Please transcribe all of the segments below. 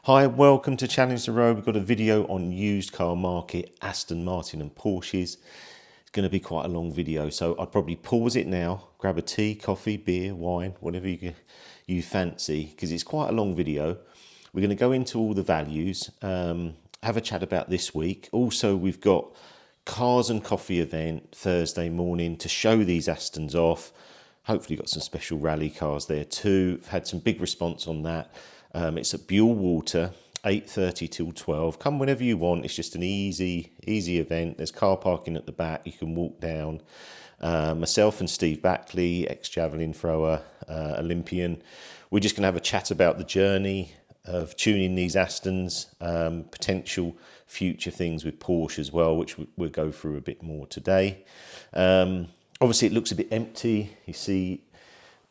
Hi, welcome to Challenge the Road. We've got a video on used car market, Aston Martin and Porsches. It's going to be quite a long video, so I'd probably pause it now, grab a tea, coffee, beer, wine, whatever you fancy, because it's quite a long video. We're going to go into all the values, have a chat about this week. Also, we've got Cars and Coffee event Thursday morning to show these Astons off. Hopefully got some special rally cars there too. I've had some big response on that. It's at Buell Water, 8:30 till 12. Come whenever you want. It's just an easy event. There's car parking at the back. You can walk down. Myself and Steve Backley, ex-javelin thrower, Olympian. We're just going to have a chat about the journey of tuning these Astons, potential future things with Porsche as well, which we'll go through a bit more today. Obviously, it looks a bit empty. You see,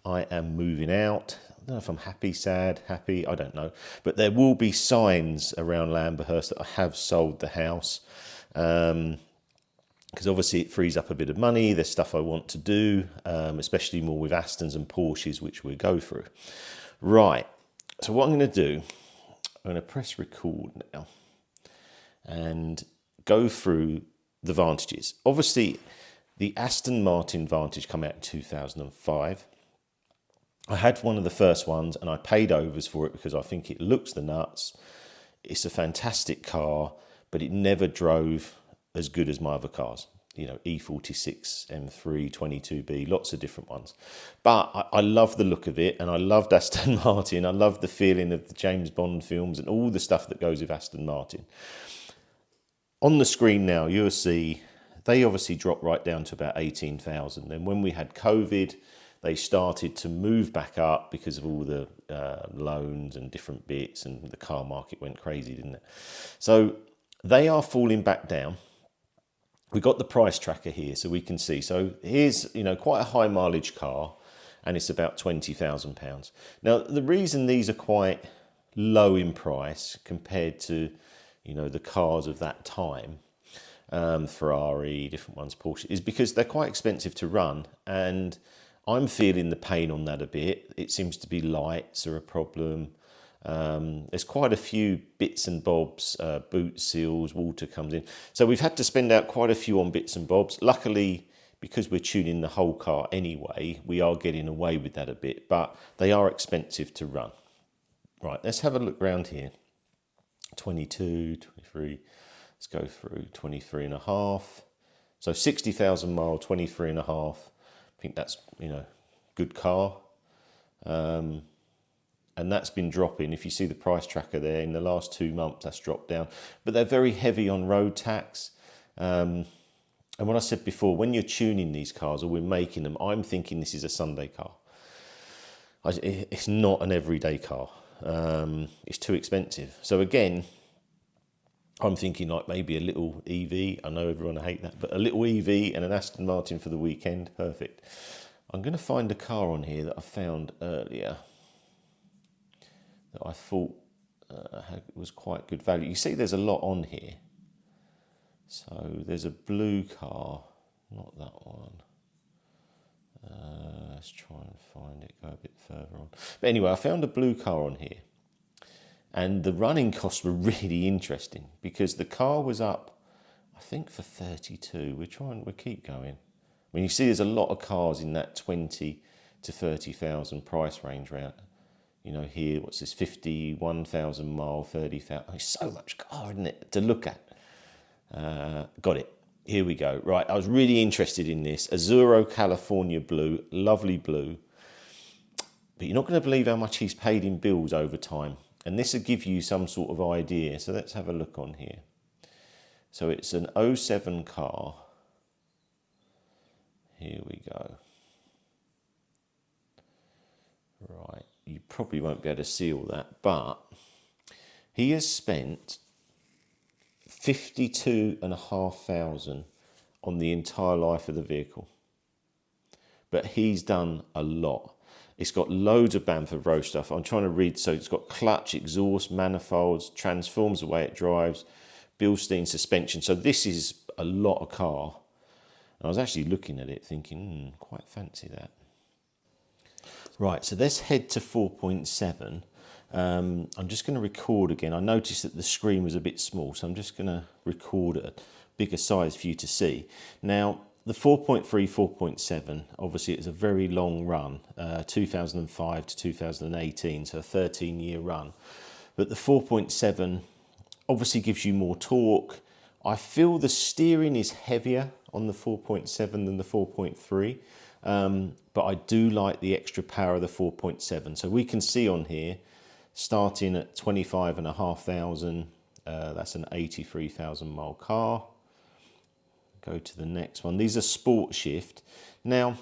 I am moving out. I don't know if I'm happy, sad, happy, I don't know. But there will be signs around Lamberhurst that I have sold the house. Because obviously it frees up a bit of money. There's stuff I want to do, especially more with Astons and Porsches, which we'll go through. Right, so what I'm going to do, I'm going to press record now and go through the Vantages. Obviously, the Aston Martin Vantage came out in 2005. I had one of the first ones and I paid overs for it because I think it looks the nuts. It's a fantastic car, but it never drove as good as my other cars. You know, E46, M3, 22B, lots of different ones. But I love the look of it, and I loved Aston Martin. I love the feeling of the James Bond films and all the stuff that goes with Aston Martin. On the screen now, you'll see they obviously dropped right down to about 18,000. Then when we had COVID, they started to move back up because of all the loans and different bits, and the car market went crazy, didn't it? So they are falling back down. We've got the price tracker here so we can see. So here's, you know, quite a high mileage car, and it's about £20,000. Now, the reason these are quite low in price compared to, you know, the cars of that time, Ferrari, different ones, Porsche, is because they're quite expensive to run, and I'm feeling the pain on that a bit. It seems to be lights are a problem. There's quite a few bits and bobs, boot seals, water comes in. So we've had to spend out quite a few on bits and bobs. Luckily, because we're tuning the whole car anyway, we are getting away with that a bit, but they are expensive to run. Right, let's have a look around here. 22, 23, let's go through 23 and a half. So 60,000 mile, 23 and a half. I think that's, you know, good car. And that's been dropping. If you see the price tracker there, in the last 2 months, that's dropped down. But they're very heavy on road tax. And what I said before, when you're tuning these cars or we're making them, I'm thinking this is a Sunday car. It's not an everyday car. It's too expensive. So again, I'm thinking like maybe a little EV. I know everyone hate that, but a little EV and an Aston Martin for the weekend, perfect. I'm going to find a car on here that I found earlier that I thought was quite good value. You see there's a lot on here. So there's a blue car, not that one. Let's try and find it, go a bit further on. But anyway, I found a blue car on here. And the running costs were really interesting because the car was up, I think, for 32. We'll keep going. I mean, you see there's a lot of cars in that 20 to 30,000 price range round. You know, here, what's this, 51,000 mile, 30,000. Oh, it's so much car, isn't it, to look at? Got it. Here we go. Right, I was really interested in this. Azzurro California blue, lovely blue. But you're not going to believe how much he's paid in bills over time. And this will give you some sort of idea. So let's have a look on here. So it's an 07 car. Here we go. Right, you probably won't be able to see all that, but he has spent 52,500 on the entire life of the vehicle. But he's done a lot. It's got loads of Bamford Road stuff. I'm trying to read. So it's got clutch, exhaust, manifolds, transforms the way it drives, Bilstein suspension. So this is a lot of car. And I was actually looking at it thinking, quite fancy that. Right, so let's head to 4.7. I'm just going to record again. I noticed that the screen was a bit small, so I'm just going to record at a bigger size for you to see. Now, the 4.3, 4.7, obviously it's a very long run, 2005 to 2018, so a 13-year run. But the 4.7 obviously gives you more torque. I feel the steering is heavier on the 4.7 than the 4.3, but I do like the extra power of the 4.7. So we can see on here, starting at 25,500, that's an 83,000 mile car. Go to the next one. These are sport shift. Now,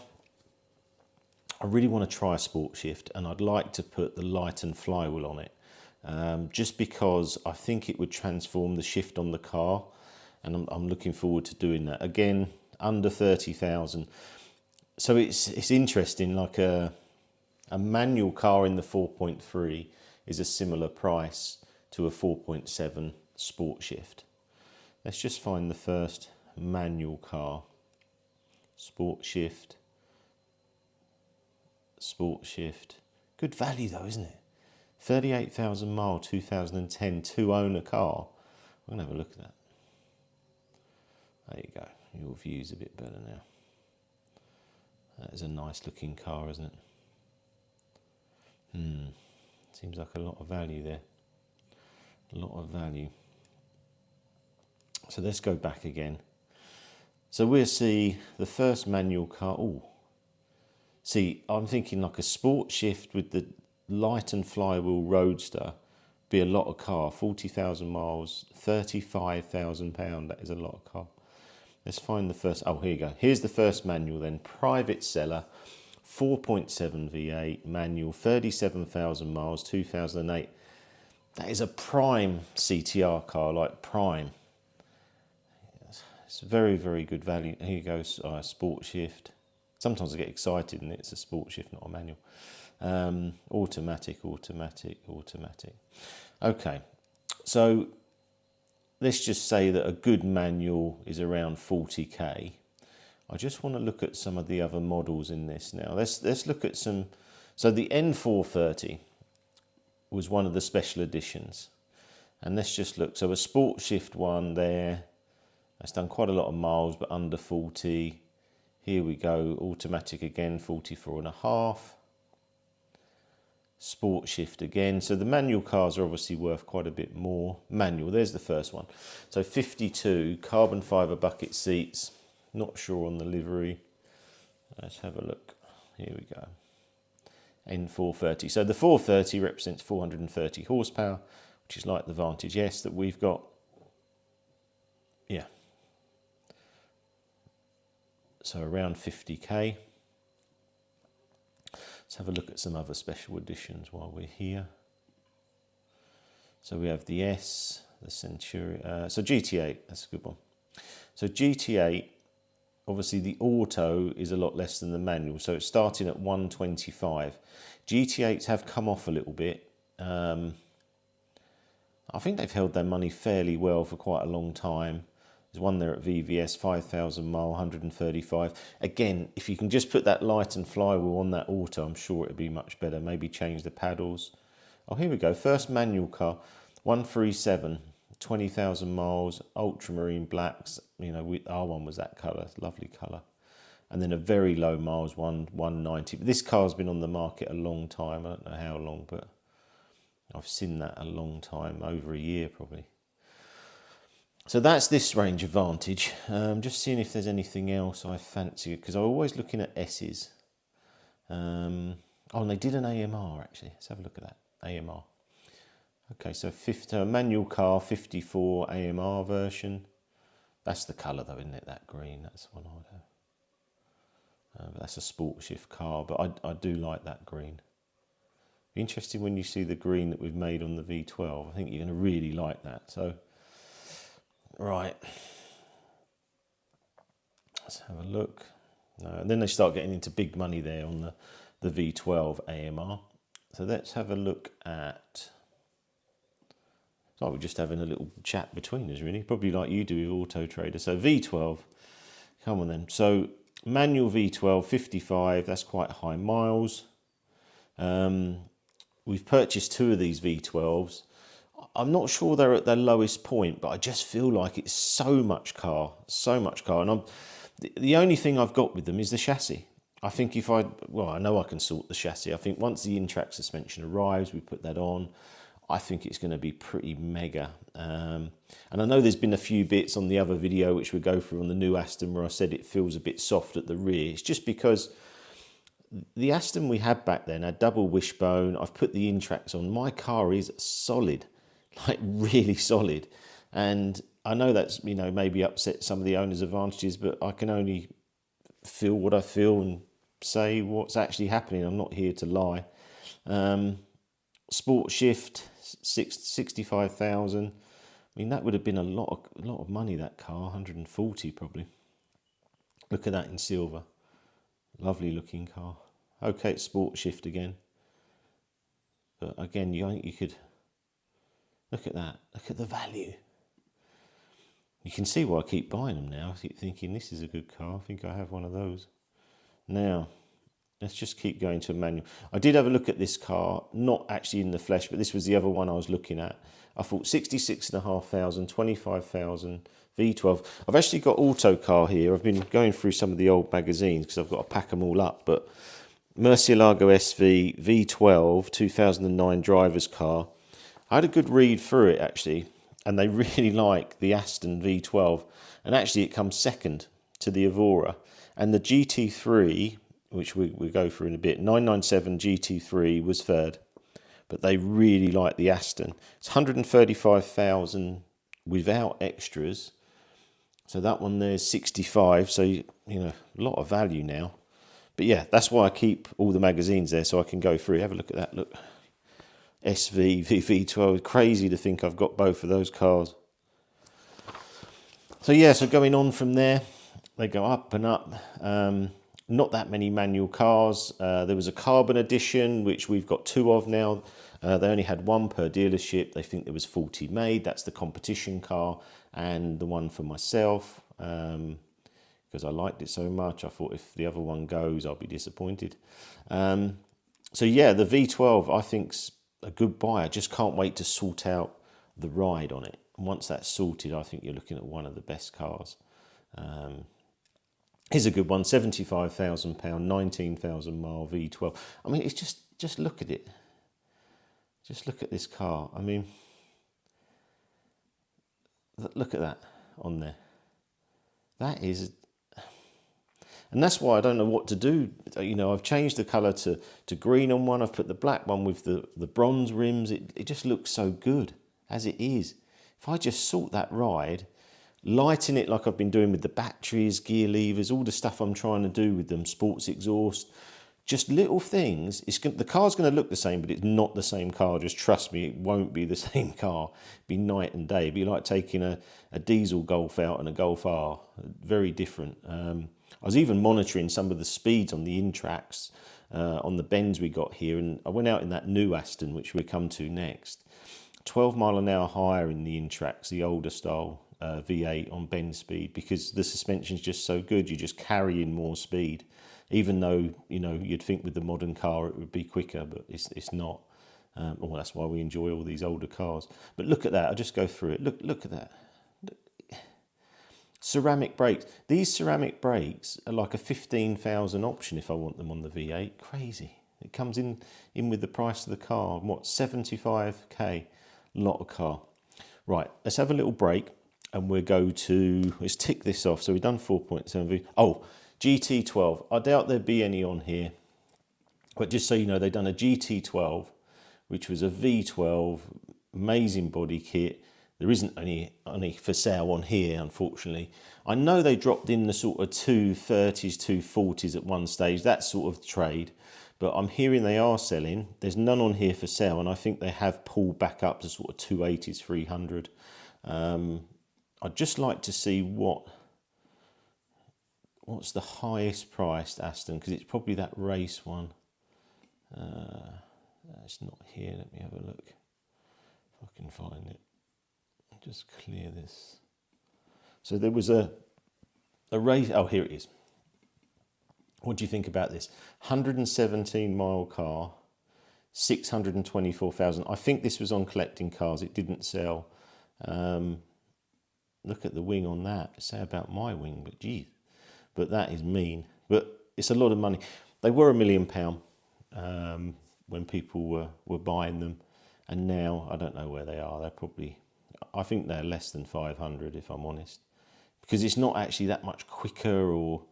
I really want to try a sport shift, and I'd like to put the Lighten flywheel on it, just because I think it would transform the shift on the car, and I'm looking forward to doing that. Again, under 30,000. So it's interesting, like a manual car in the 4.3 is a similar price to a 4.7 sport shift. Let's just find the first manual car. Sport shift. Good value though, isn't it? 38,000 mile, 2010, 2-owner car. I'm going to have a look at that. There you go. Your view's a bit better now. That is a nice looking car, isn't it? Seems like a lot of value there. A lot of value. So let's go back again. So we'll see the first manual car. Oh, see, I'm thinking like a sport shift with the Lighten flywheel roadster. Be a lot of car. 40,000 miles, £35,000. That is a lot of car. Let's find the first. Oh, here you go. Here's the first manual then. Private seller, 4.7 V8 manual, 37,000 miles, 2008. That is a prime CTR car, like prime. It's very, very good value. Here you go, sport shift. Sometimes I get excited and it's a sport shift, not a manual. Automatic. Okay, so let's just say that a good manual is around 40k. I just want to look at some of the other models in this now. Let's look at some. So the N430 was one of the special editions. And let's just look. So a sport shift one there. That's done quite a lot of miles, but under 40. Here we go, automatic again, 44.5. Sport shift again. So the manual cars are obviously worth quite a bit more. Manual, there's the first one. So 52, carbon fibre bucket seats. Not sure on the livery. Let's have a look. Here we go. N430. So the 430 represents 430 horsepower, which is like the Vantage S that we've got. Yeah. So around 50k. Let's have a look at some other special editions while we're here. So we have the S, the Centurion, so GT8, that's a good one. So GT8, obviously the auto is a lot less than the manual, so it's starting at 125. GT8s have come off a little bit. I think they've held their money fairly well for quite a long time. There's one there at VVS, 5,000 mile, 135. Again, if you can just put that Lighten flywheel on that auto, I'm sure it'd be much better. Maybe change the paddles. Oh, here we go. First manual car, 137, 20,000 miles, ultramarine blacks. You know, our one was that colour, lovely colour. And then a very low miles one, 190. But this car's been on the market a long time. I don't know how long, but I've seen that a long time, over a year probably. So that's this range of Vantage. Just seeing if there's anything else I fancy, because I'm always looking at S's. Oh, and they did an AMR actually. Let's have a look at that, AMR. Okay, so manual car, 54 AMR version. That's the colour though, isn't it? That green, that's the one I would have. But that's a sport shift car, but I do like that green. Be interesting when you see the green that we've made on the V12. I think you're going to really like that. So. Right, let's have a look. And then they start getting into big money there on the V12 AMR. So let's have a look at, we're just having a little chat between us really, probably like you do with Auto Trader. So V12, come on then. So manual V12, 55, that's quite high miles. we've purchased 2 of these V12s. I'm not sure they're at their lowest point, but I just feel like it's so much car. And the only thing I've got with them is the chassis. I think I know I can sort the chassis. I think once the in-track suspension arrives, we put that on, I think it's going to be pretty mega. And I know there's been a few bits on the other video which we go through on the new Aston where I said it feels a bit soft at the rear. It's just because the Aston we had back then had double wishbone. I've put the in-tracks on. My car is solid, like really solid. And I know that's, maybe upset some of the owners of Vantages, but I can only feel what I feel and say what's actually happening. I'm not here to lie. Sport shift, 65,000. I mean, that would have been a lot of money, that car, 140 probably. Look at that in silver. Lovely looking car. Okay, it's sport shift again. But again, you could look at that. Look at the value. You can see why I keep buying them now. I keep thinking this is a good car. I think I have one of those. Now, let's just keep going to a manual. I did have a look at this car, not actually in the flesh, but this was the other one I was looking at. I thought 66,500, 25,000, V12. I've actually got Autocar here. I've been going through some of the old magazines because I've got to pack them all up. But Murcielago SV, V12, 2009 driver's car. I had a good read through it actually, and they really like the Aston V12. And actually it comes second to the Evora. And the GT3, which we go through in a bit, 997 GT3 was third. But they really like the Aston. It's 135,000 without extras. So that one there's 65. So, a lot of value now. But yeah, that's why I keep all the magazines there so I can go through. Have a look at that. Look, SV, V12. Crazy to think I've got both of those cars. So yeah, so going on from there, they go up and up. Not that many manual cars. There was a carbon edition, which we've got 2 of now. They only had 1 per dealership. They think there was 40 made. That's the competition car and the one for myself. Because I liked it so much. I thought if the other one goes, I'll be disappointed. So yeah, the V12 I think's a good buy. I just can't wait to sort out the ride on it. And once that's sorted, I think you're looking at one of the best cars. Here's a good one, £75,000, 19,000 mile V12. I mean, it's just look at it. Just look at this car. I mean, look at that on there. That is, and that's why I don't know what to do. I've changed the colour to green on one. I've put the black one with the bronze rims. It just looks so good as it is. If I just sort that ride, lighten it like I've been doing with the batteries, gear levers, all the stuff I'm trying to do with them, sports exhaust, just little things. The car's going to look the same, but it's not the same car. Just trust me, it won't be the same car. It'd be night and day. It'd be like taking a diesel Golf out and a Golf R. Very different. I was even monitoring some of the speeds on the in-tracks, on the bends we got here, and I went out in that new Aston, which we'll come to next. 12 mile an hour higher in the in-tracks, the older style V8 on bend speed, because the suspension's just so good. You're just carrying more speed, even though you'd think with the modern car it would be quicker, but it's not. Well, that's why we enjoy all these older cars. But look at that. I'll just go through it. Look at that. Ceramic brakes. These ceramic brakes are like a 15,000 option if I want them on the V8. Crazy. It comes in with the price of the car. What, 75k? Lot of car. Right, let's have a little break and we'll go to, let's tick this off. So we've done 4.7V. Oh, GT12. I doubt there'd be any on here. But just so you know, they've done a GT12, which was a V12, amazing body kit. There isn't any for sale on here, unfortunately. I know they dropped in the sort of 230s, 240s at one stage, that sort of trade. But I'm hearing they are selling. There's none on here for sale, and I think they have pulled back up to sort of 280s, 300. I'd just like to see what's the highest priced Aston, because it's probably that race one. It's not here. Let me have a look if I can find it. Just clear this. So there was a race. Oh, here it is. What do you think about this? 117 mile car, 624,000. I think this was on collecting cars. It didn't sell. Look at the wing on that. Say about my wing, but geez. But that is mean. But it's a lot of money. They were £1 million when people were buying them. And now, I don't know where they are. They're probably, I think they're less than 500 if I'm honest. Because it's not actually that much quicker, or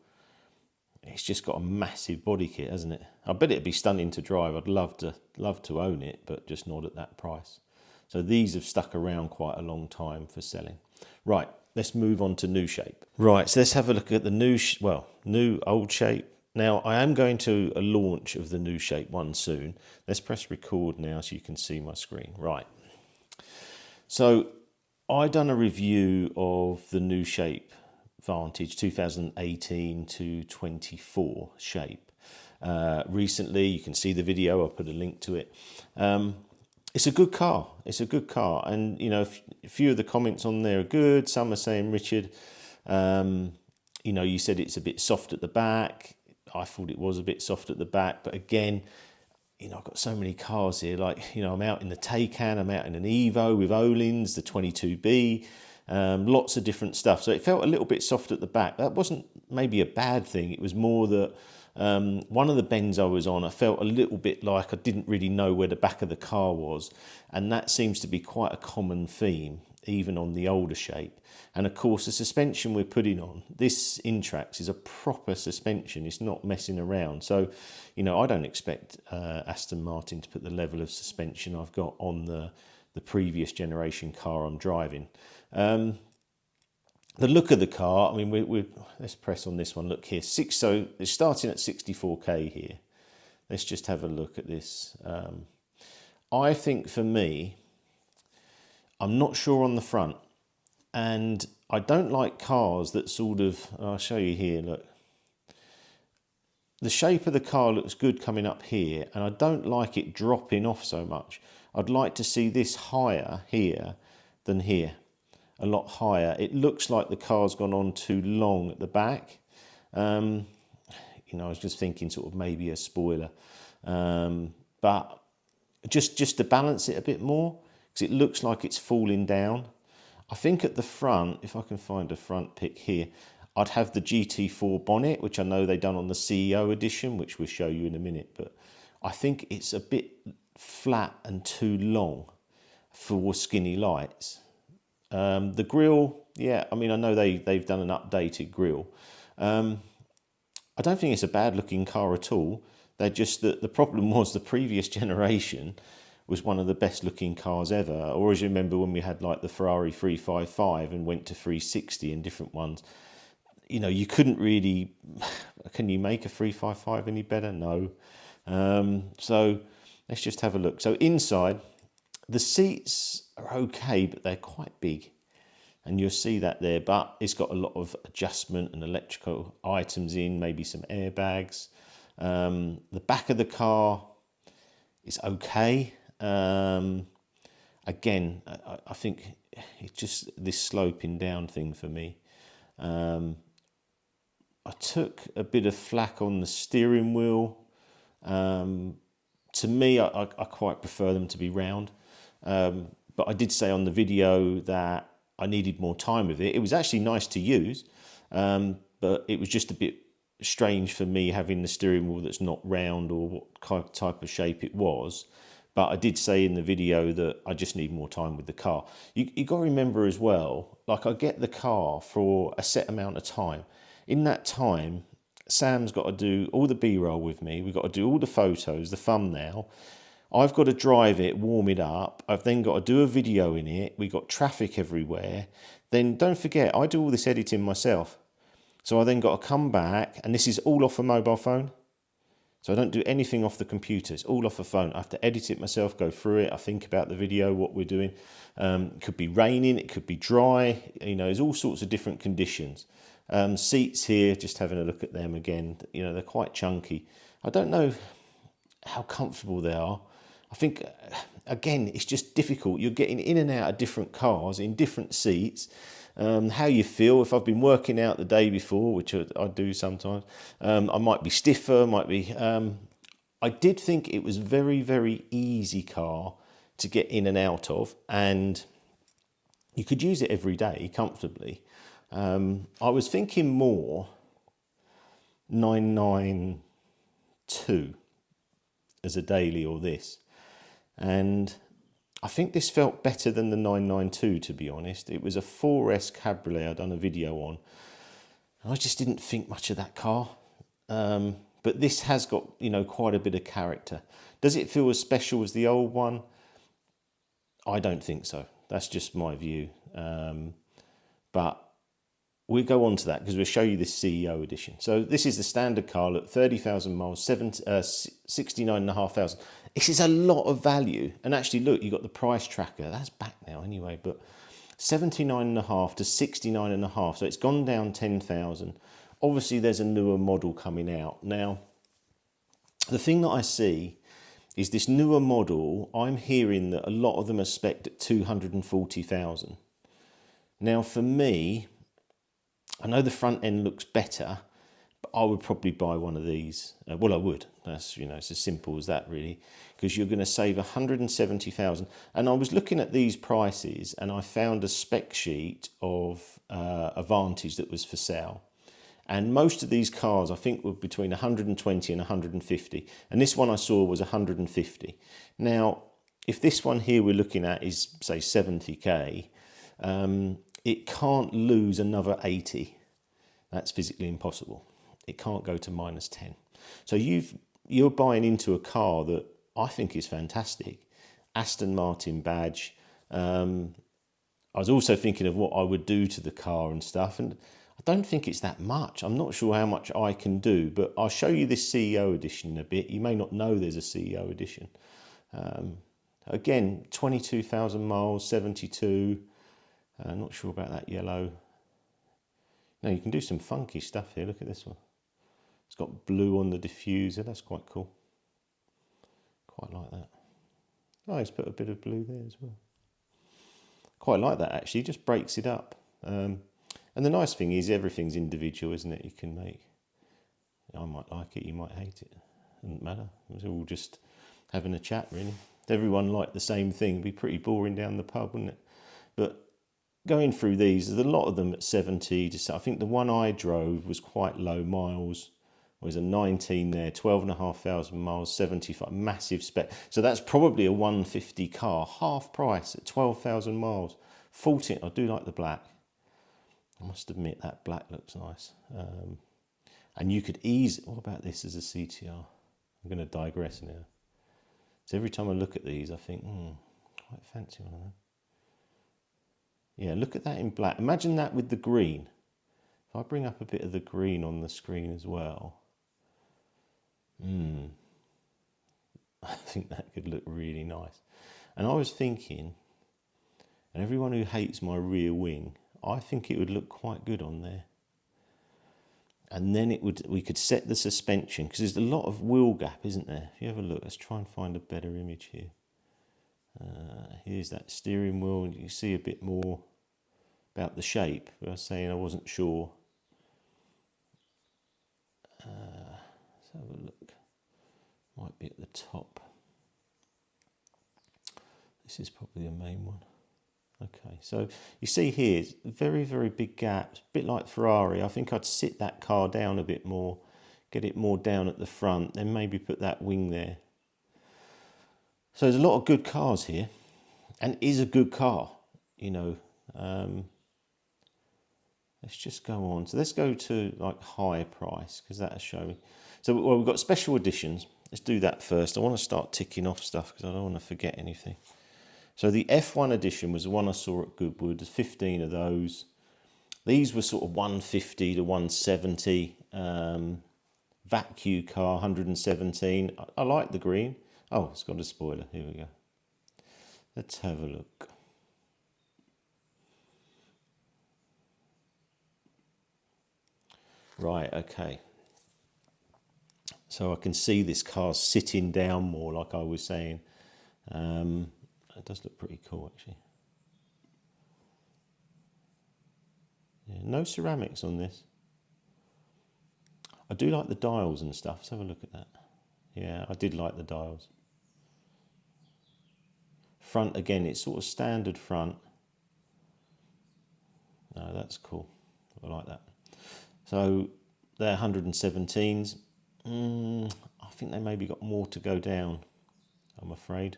it's just got a massive body kit, hasn't it? I bet it'd be stunning to drive. I'd love to own it, but just not at that price. So these have stuck around quite a long time for selling. Right, let's move on to new shape. Right, so let's have a look at the new old shape. Now, I am going to a launch of the new shape one soon. Let's press record now so you can see my screen. Right. So I done a review of the new shape Vantage 2018 to 24 shape. Recently, you can see the video. I'll put a link to it. It's a good car. It's a good car. And, you know, a few of the comments on there are good. Some are saying, Richard, you know, you said it's a bit soft at the back. I thought it was a bit soft at the back. But again, you know, I've got so many cars here. Like, you know, I'm out in the Taycan. I'm out in an Evo with Öhlins, the 22B. Lots of different stuff. So it felt a little bit soft at the back. That wasn't maybe a bad thing. It was more that one of the bends I was on, I felt a little bit like I didn't really know where the back of the car was. And that seems to be quite a common theme, even on the older shape. And of course, the suspension we're putting on, this Intrax is a proper suspension. It's not messing around. So, you know, I don't expect Aston Martin to put the level of suspension I've got on the previous generation car I'm driving. The look of the car, I mean, let's press on this one. Look here, so it's starting at 64k here. Let's just have a look at this. I think for me, I'm not sure on the front, and I don't like cars that sort of, I'll show you here, look. The shape of the car looks good coming up here, and I don't like it dropping off so much. I'd like to see this higher here than here, a lot higher. It looks like the car's gone on too long at the back. You know, I was just thinking sort of maybe a spoiler, but just to balance it a bit more, because it looks like it's falling down. I think at the front, if I can find a front pic here, I'd have the GT4 bonnet, which I know they done on the CEO edition, which we'll show you in a minute, but I think it's a bit flat and too long for skinny lights. The grille, yeah, I mean, I know they've done an updated grille. I don't think it's a bad looking car at all. They're just that the problem was the previous generation was one of the best looking cars ever. Or as you remember when we had like the Ferrari 355 and went to 360 and different ones, you know, you couldn't really, can you make a 355 any better? No. So let's just have a look. So inside, the seats are okay, but they're quite big. And you'll see that there, but it's got a lot of adjustment and electrical items in, maybe some airbags. The back of the car is okay. Again, I think it's just this sloping down thing for me. I took a bit of flack on the steering wheel. To me, I quite prefer them to be round. But I did say on the video that I needed more time with it. It was actually nice to use, but it was just a bit strange for me having the steering wheel that's not round or what type of shape it was. But I did say in the video that I just need more time with the car. You got to remember as well, like I get the car for a set amount of time. In that time, Sam's got to do all the B-roll with me. We've got to do all the photos, the thumbnail. I've got to drive it, warm it up. I've then got to do a video in it. We've got traffic everywhere. Then don't forget, I do all this editing myself. So I then got to come back, and this is all off a mobile phone. So I don't do anything off the computer. It's all off a phone. I have to edit it myself, go through it. I think about the video, what we're doing. It could be raining, it could be dry. You know, there's all sorts of different conditions. Seats here, just having a look at them again. You know, they're quite chunky. I don't know how comfortable they are. I think, again, it's just difficult. You're getting in and out of different cars in different seats. How you feel. If I've been working out the day before, which I do sometimes, I might be stiffer, might be... I did think it was very, very easy car to get in and out of, and you could use it every day comfortably. I was thinking more 992 as a daily or this, and I think this felt better than the 992, to be honest. It was a 4S Cabriolet I'd done a video on. I just didn't think much of that car. But this has got, you know, quite a bit of character. Does it feel as special as the old one? I don't think so. That's just my view. But we'll go on to that because we'll show you this CEO edition. So this is the standard car, look, 30,000 miles, 69,500. This is a lot of value. And actually, look, you've got the price tracker. That's back now anyway, but 79.5 to 69.5. So it's gone down 10,000. Obviously, there's a newer model coming out. Now, the thing that I see is this newer model, I'm hearing that a lot of them are spec'd at 240,000. Now, for me, I know the front end looks better, but I would probably buy one of these. Well, I would. That's, you know, it's as simple as that, really, because you're going to save 170,000. And I was looking at these prices, and I found a spec sheet of a Vantage that was for sale. And most of these cars, I think, were between 120 and 150. And this one I saw was 150. Now, if this one here we're looking at is, say, 70k, it can't lose another 80. That's physically impossible. It can't go to minus 10. So you're buying into a car that I think is fantastic. Aston Martin badge. I was also thinking of what I would do to the car and stuff, and I don't think it's that much. I'm not sure how much I can do, but I'll show you this CEO edition in a bit. You may not know there's a CEO edition. Again, 22,000 miles, 72. Not sure about that yellow. No, you can do some funky stuff here. Look at this one. It's got blue on the diffuser. That's quite cool. Quite like that. Oh, he's put a bit of blue there as well. Quite like that, actually. Just breaks it up. And the nice thing is everything's individual, isn't it? You can make... I might like it, you might hate it. Doesn't matter. It's all just having a chat, really. If everyone liked the same thing, it'd be pretty boring down the pub, wouldn't it? But going through these, there's a lot of them at 70. I think the one I drove was quite low miles. There was a 19 there, 12,500 miles, 75, massive spec. So that's probably a 150 car, half price at 12,000 miles. 14, I do like the black. I must admit that black looks nice. And you could what about this as a CTR? I'm going to digress now. So every time I look at these, I think, quite fancy one of them. Yeah, look at that in black. Imagine that with the green. If I bring up a bit of the green on the screen as well. I think that could look really nice. And I was thinking, and everyone who hates my rear wing, I think it would look quite good on there. And then we could set the suspension, because there's a lot of wheel gap, isn't there? If you have a look, let's try and find a better image here. Here's that steering wheel, and you can see a bit more about the shape. I was saying I wasn't sure. Let's have a look. Might be at the top. This is probably the main one. Okay, so you see here, it's very, very big gaps, a bit like Ferrari. I think I'd sit that car down a bit more, get it more down at the front, then maybe put that wing there. So there's a lot of good cars here, and it is a good car, you know. Let's just go on. So let's go to like higher price, because that'll show me. So well, we've got special editions. Let's do that first. I want to start ticking off stuff because I don't want to forget anything. So the F1 edition was the one I saw at Goodwood. There's 15 of those. These were sort of 150 to 170. Vacuum car, 117. I like the green. Oh, it's got a spoiler. Here we go. Let's have a look. Right, okay. So I can see this car sitting down more, like I was saying. It does look pretty cool, actually. Yeah, no ceramics on this. I do like the dials and stuff. Let's have a look at that. Yeah, I did like the dials. Front again, it's sort of standard front. No, that's cool. I like that. So they're 117s. I think they maybe got more to go down, I'm afraid.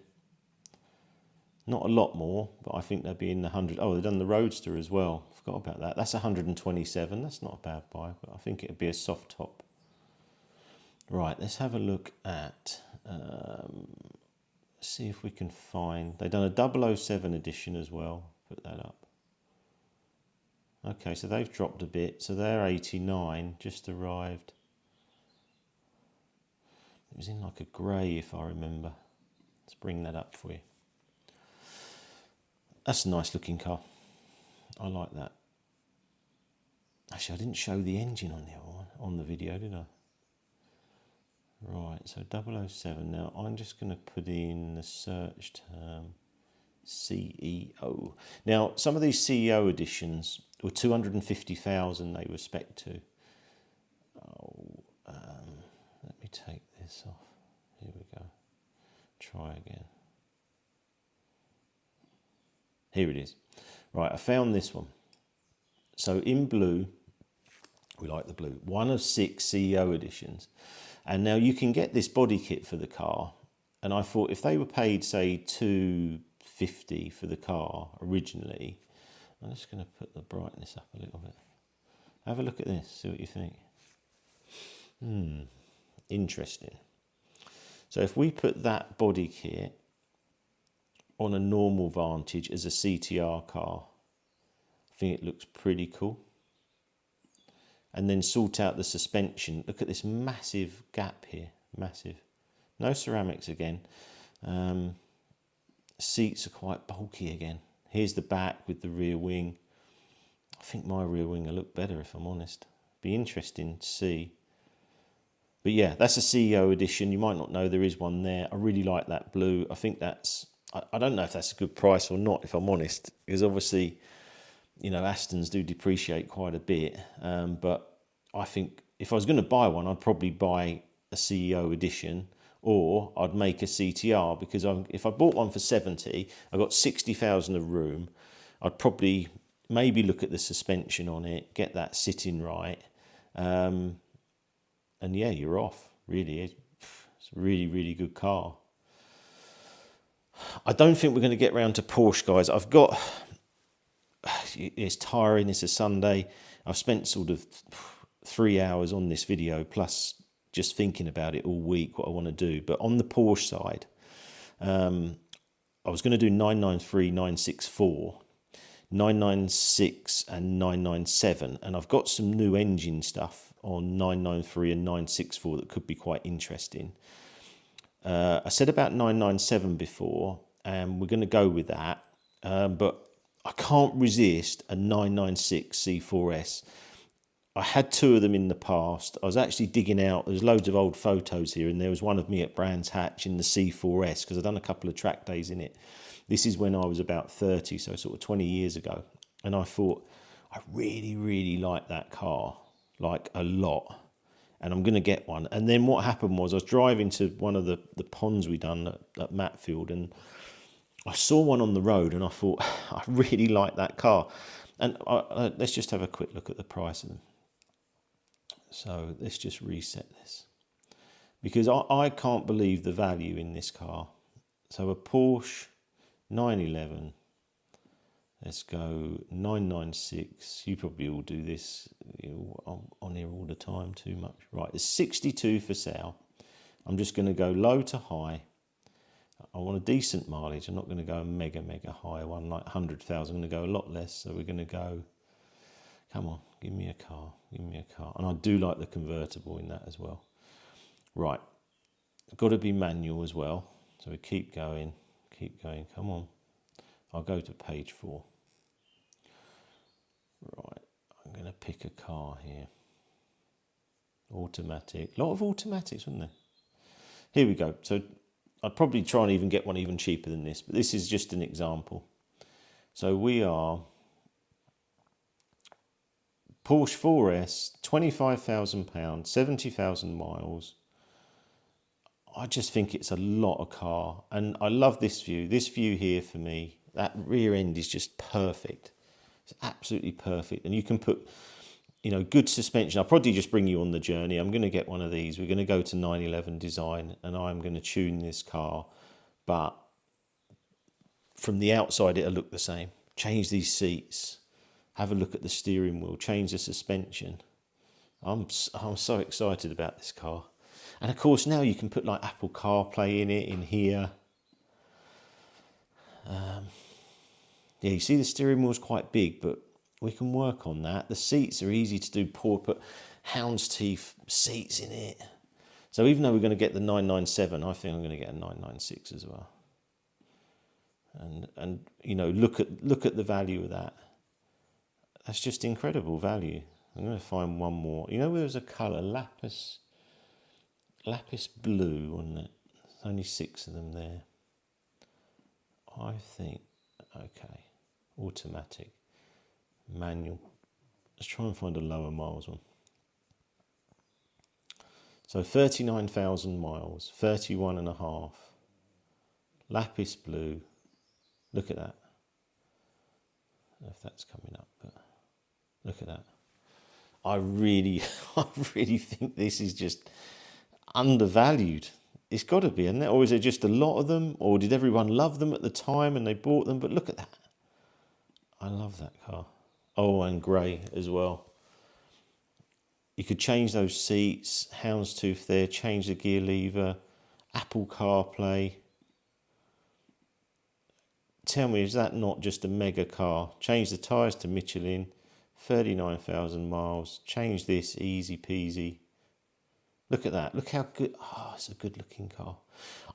Not a lot more, but I think they'll be in the 100. Oh, they've done the Roadster as well. Forgot about that. That's 127. That's not a bad buy, but I think it'd be a soft top. Right, let's have a look at, see if we can find, they've done a 007 edition as well. Put that up. Okay, so they've dropped a bit. So they're 89, just arrived. It was in like a grey, if I remember. Let's bring that up for you. That's a nice looking car. I like that. Actually, I didn't show the engine on the other one, on the video, did I? Right, so 007. Now, I'm just going to put in the search term CEO. Now, some of these CEO editions were 250,000 they were spec to. Oh, let me take this off. Here we go. Try again. Here it is. Right, I found this one. So in blue, we like the blue, 1 of 6 CEO editions. And now you can get this body kit for the car. And I thought if they were paid, say, $250 for the car originally, I'm just going to put the brightness up a little bit. Have a look at this, see what you think. Interesting. So if we put that body kit on a normal Vantage as a CTR car, I think it looks pretty cool. And then sort out the suspension. Look at this massive gap here, massive. No ceramics again. Seats are quite bulky again. Here's the back with the rear wing. I think my rear wing will look better if I'm honest. Be interesting to see. But yeah, that's a CEO edition. You might not know there is one there. I really like that blue. I think that's, I don't know if that's a good price or not, if I'm honest, because obviously, you know, Astons do depreciate quite a bit. But I think if I was going to buy one, I'd probably buy a CEO edition, or I'd make a CTR, because if I bought one for 70, I got 60,000 of room. I'd probably maybe look at the suspension on it, get that sitting right. And yeah, you're off, really. It's a really, really good car. I don't think we're going to get round to Porsche, guys. It's tiring, it's a Sunday. I've spent sort of 3 hours on this video, plus just thinking about it all week, what I want to do. But on the Porsche side, I was going to do 993, 964, 996 and 997. And I've got some new engine stuff on 993 and 964 that could be quite interesting. I said about 997 before, and we're going to go with that. But I can't resist a 996 C4S. I had 2 of them in the past. I was actually digging out, there's loads of old photos here, and there was one of me at Brands Hatch in the C4S, because I've done a couple of track days in it. This is when I was about 30, so sort of 20 years ago. And I thought, I really, really like that car, like a lot. And I'm going to get one. And then what happened was I was driving to one of the ponds we done at Matfield, and I saw one on the road, and I thought, I really like that car. And let's just have a quick look at the price of them. So let's just reset this, because I can't believe the value in this car. So a Porsche 911, let's go 996. You probably all do this, you're on here all the time, too much. Right, there's 62 for sale. I'm just going to go low to high. I want a decent mileage. I'm not going to go a mega high one like 100,000. I'm going to go a lot less. So we're going to go, come on, give me a car, give me a car. And I do like the convertible in that as well. Right, got to be manual as well. So we keep going, come on. I'll go to page 4. Right, I'm going to pick a car here. Automatic, a lot of automatics, wasn't there? Here we go. So I'd probably try and even get one even cheaper than this, but this is just an example. So we are Porsche 4S, £25,000, 70,000 miles. I just think it's a lot of car, and I love this view. This view here for me, that rear end is just perfect. It's absolutely perfect, and you can put, you know, good suspension. I'll probably just bring you on the journey. I'm going to get one of these. We're going to go to 911 design, and I'm going to tune this car, but from the outside it'll look the same. Change these seats, have a look at the steering wheel, change the suspension. I'm so excited about this car. And of course now you can put like Apple CarPlay in it, in here. Yeah, you see the steering wheel's quite big, but we can work on that. The seats are easy to do. Put hound's teeth seats in it. So even though we're going to get the 997, I think I'm going to get a 996 as well. And you know, look at the value of that. That's just incredible value. I'm going to find one more. You know, there's a colour, lapis blue, wasn't it? There's only 6 of them there. I think, okay, automatic, manual. Let's try and find a lower miles one. So 39,000 miles, 31.5. Lapis blue. Look at that. I don't know if that's coming up, but look at that. I really think this is just undervalued. It's got to be, isn't it? Or is it just a lot of them? Or did everyone love them at the time and they bought them? But look at that. I love that car. Oh, and grey as well. You could change those seats, houndstooth there, change the gear lever, Apple CarPlay. Tell me, is that not just a mega car? Change the tyres to Michelin, 39,000 miles. Change this, easy peasy. Look at that. Look how good. Oh, it's a good looking car.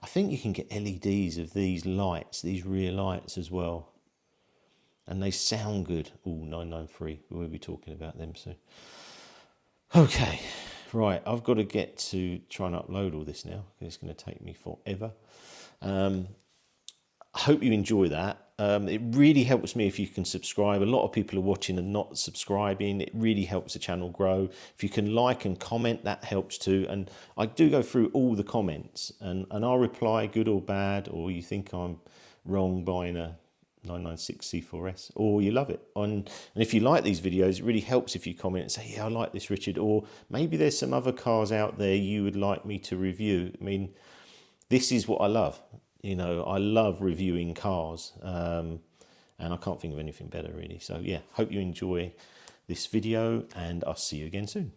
I think you can get LEDs of these lights, these rear lights as well. And they sound good. Oh, 993. We'll be talking about them soon. Okay. Right. I've got to get to try and upload all this now. It's going to take me forever. I hope you enjoy that. It really helps me if you can subscribe. A lot of people are watching and not subscribing. It really helps the channel grow. If you can like and comment, that helps too. And I do go through all the comments and I'll reply, good or bad, or you think I'm wrong buying a 996 C4S, or you love it. And if you like these videos, it really helps if you comment and say, yeah, I like this, Richard, or maybe there's some other cars out there you would like me to review. I mean, this is what I love. You know, I love reviewing cars, and I can't think of anything better really. So yeah, hope you enjoy this video and I'll see you again soon.